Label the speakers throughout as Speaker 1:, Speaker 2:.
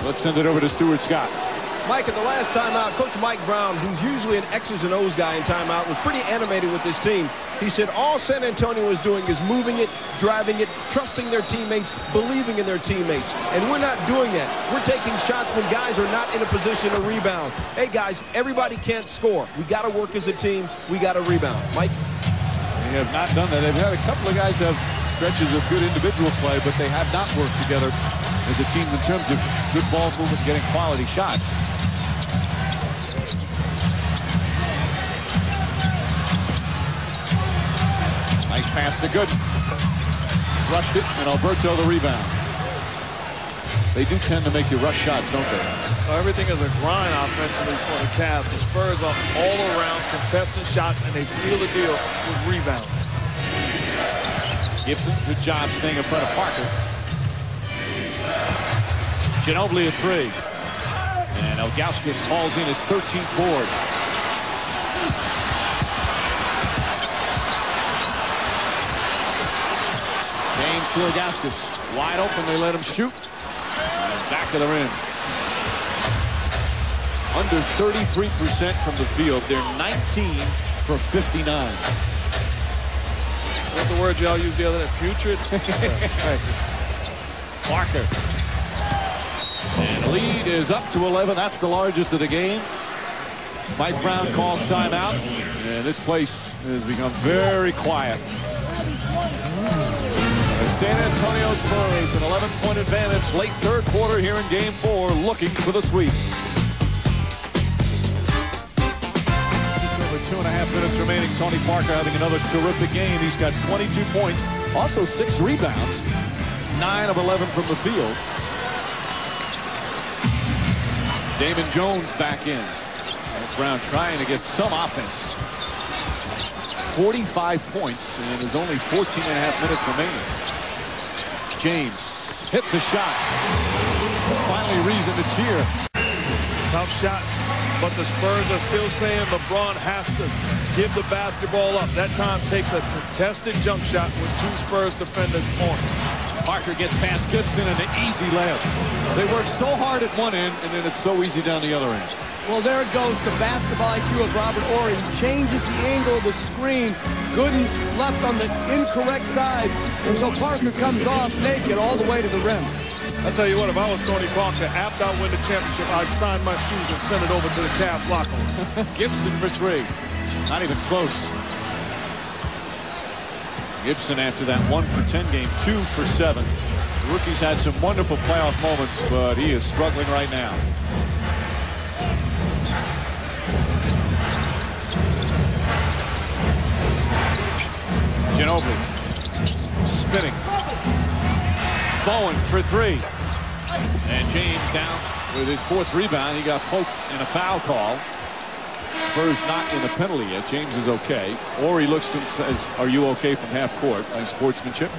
Speaker 1: Let's send it over to Stuart Scott.
Speaker 2: Mike, at the last timeout, Coach Mike Brown, who's usually an X's and O's guy in timeout, was pretty animated with this team. He said all San Antonio is doing is moving it, driving it, trusting their teammates, believing in their teammates. And we're not doing that. We're taking shots when guys are not in a position to rebound. Hey, guys, everybody can't score. We got to work as a team. We got to rebound. Mike?
Speaker 1: They have not done that. They've had a couple of guys have stretches of good individual play, but they have not worked together as a team in terms of good ball movement, getting quality shots. Nice pass to Gooden. Rushed it, and Alberto the rebound. They do tend to make you rush shots, don't they?
Speaker 3: Everything is a grind offensively for the Cavs. The Spurs are all around contesting shots, and they seal the deal with rebounds.
Speaker 1: Gibson, good job staying in front of Parker. Ginobili a three. And Ilgauskas hauls in his 13th board. James to Ilgauskas. Wide open, they let him shoot. And back of the rim. Under 33% from the field. They're 19 for 59.
Speaker 3: What the word y'all used the other day? Putrid?
Speaker 1: Parker. And the lead is up to 11. That's the largest of the game. Mike Brown calls timeout. And this place has become very quiet. The San Antonio Spurs, an 11-point advantage late third quarter here in Game 4, looking for the sweep. Just over 2.5 minutes remaining. Tony Parker having another terrific game. He's got 22 points, also 6 rebounds, 9 of 11 from the field. Damon Jones back in. Mike Brown trying to get some offense. 45 points, and there's only 14.5 minutes remaining. James hits a shot. Finally reason to cheer.
Speaker 3: Tough shot, but the Spurs are still saying LeBron has to give the basketball up. That time takes a contested jump shot with 2 Spurs defenders on it.
Speaker 1: Parker gets past Gibson and an easy layup. They work so hard at one end, and then it's so easy down the other end.
Speaker 4: Well, there it goes, the basketball IQ of Robert Horry. He changes the angle of the screen. Gooden's left on the incorrect side, and so Parker comes off naked all the way to the rim.
Speaker 3: I'll tell you what, if I was Tony Parker, after I win the championship, I'd sign my shoes and send it over to the Cavs locker room.
Speaker 1: Gibson for 3. Not even close. Gibson after that 1 for 10 game, 2 for 7. The rookie's had some wonderful playoff moments, but he is struggling right now. Ginobili spinning. Bowen for 3. And James down with his 4th rebound. He got poked in a foul call. Spurs not in the penalty yet. James is okay. Or he looks to him and says, "Are you okay?" from half court. Nice sportsmanship.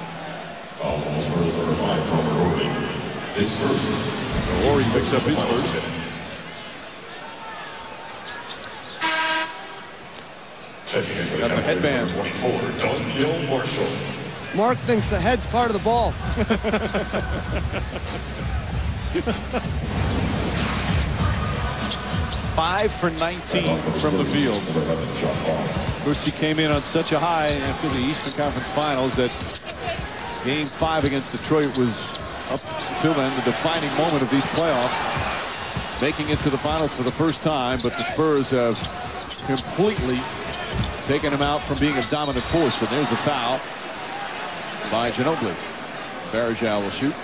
Speaker 1: Or he picks up his first. Got the headband.
Speaker 4: Mark thinks the head's part of the ball.
Speaker 1: 5 for 19 from the field. Of course, he came in on such a high after the Eastern Conference Finals that Game 5 against Detroit was, up until then, the defining moment of these playoffs. Making it to the finals for the first time, but the Spurs have completely taken him out from being a dominant force. And there's a foul by Ginobili. Varejao will shoot.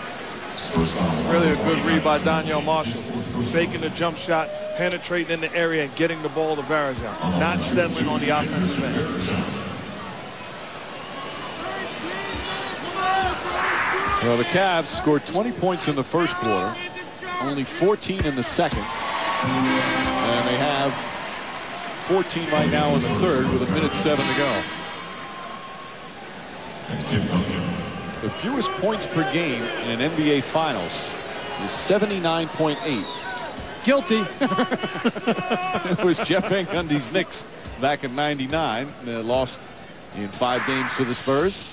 Speaker 3: Really a good read by Daniel Marshall. Faking the jump shot, penetrating in the area, and getting the ball to Varejao. Not settling on the offensive end.
Speaker 1: Well, the Cavs scored 20 points in the first quarter, only 14 in the second, and they have 14 right now in the third with 1:07 to go. The fewest points per game in an NBA Finals is 79.8.
Speaker 4: Guilty.
Speaker 1: It was Jeff Van Gundy's Knicks back in '99. They lost in 5 games to the Spurs.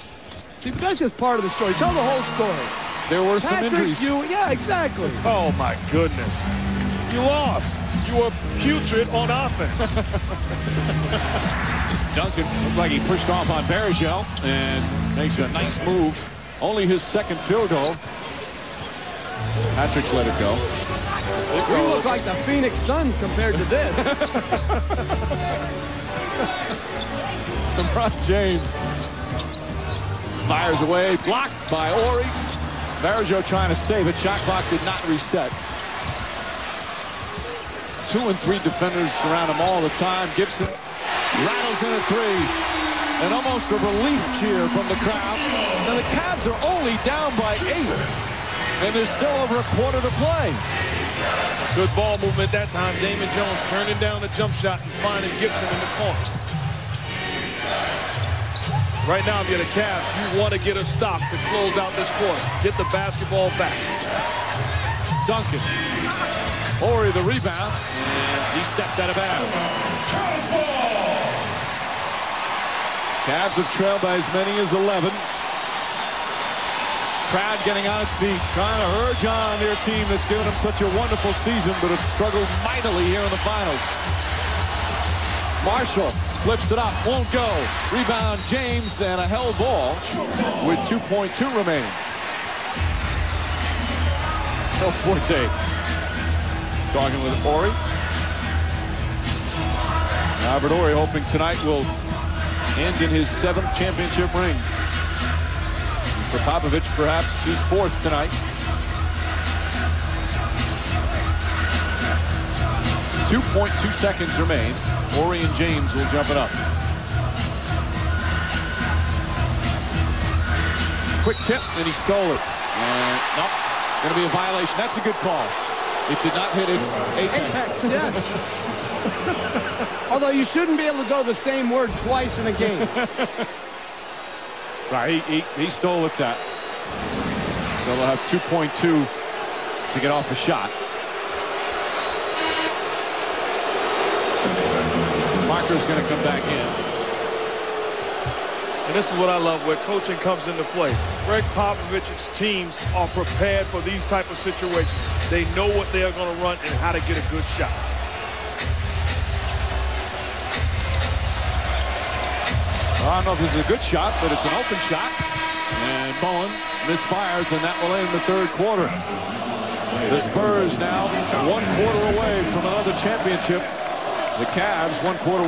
Speaker 4: See, but that's just part of the story. Tell the whole story.
Speaker 1: there were some
Speaker 4: Patrick
Speaker 1: injuries.
Speaker 4: Ewing, yeah, exactly.
Speaker 3: Oh, my goodness. You lost. You were putrid on offense.
Speaker 1: Duncan looked like he pushed off on Bergeau and makes a nice move. Only his second field goal. Patrick's let it go.
Speaker 4: We look like the Phoenix Suns compared to this.
Speaker 1: LeBron James fires away, blocked by Ori. Bergeau trying to save it. Shot clock did not reset. 2 and 3 defenders surround him all the time. Gibson rattles in a 3. And almost a relief cheer from the crowd. Now the Cavs are only down by 8. And there's still over a quarter to play.
Speaker 3: Good ball movement that time. Damon Jones turning down the jump shot and finding Gibson in the corner. Right now, if you're the Cavs, you want to get a stop to close out this quarter. Get the basketball back.
Speaker 1: Duncan. Ori the rebound. And he stepped out of bounds. Cavs have trailed by as many as 11. Crowd getting on its feet, trying to urge on their team that's given them such a wonderful season, but have struggled mightily here in the finals. Marshall flips it up, won't go. Rebound James, and a held ball with 2.2 remaining. No Forte talking with Ori. Robert Ori hoping tonight will end in his 7th championship ring. For Popovich, perhaps his 4th tonight. 2.2 seconds remain. Ori and James will jump it up. Quick tip, and he stole it. And nope, going to be a violation. That's a good call. It did not hit its apex.
Speaker 4: Yes. Although you shouldn't be able to go the same word twice in a game.
Speaker 1: Right, he stole a tap. So they'll have 2.2 to get off a shot. Parker's going to come back in.
Speaker 3: And this is what I love, where coaching comes into play. Greg Popovich's teams are prepared for these type of situations. They know what they are going to run and how to get a good shot.
Speaker 1: Well, I don't know if this is a good shot, but it's an open shot. And Bowen misfires, and that will end the 3rd quarter. The Spurs now 1 quarter away from another championship. The Cavs 1 quarter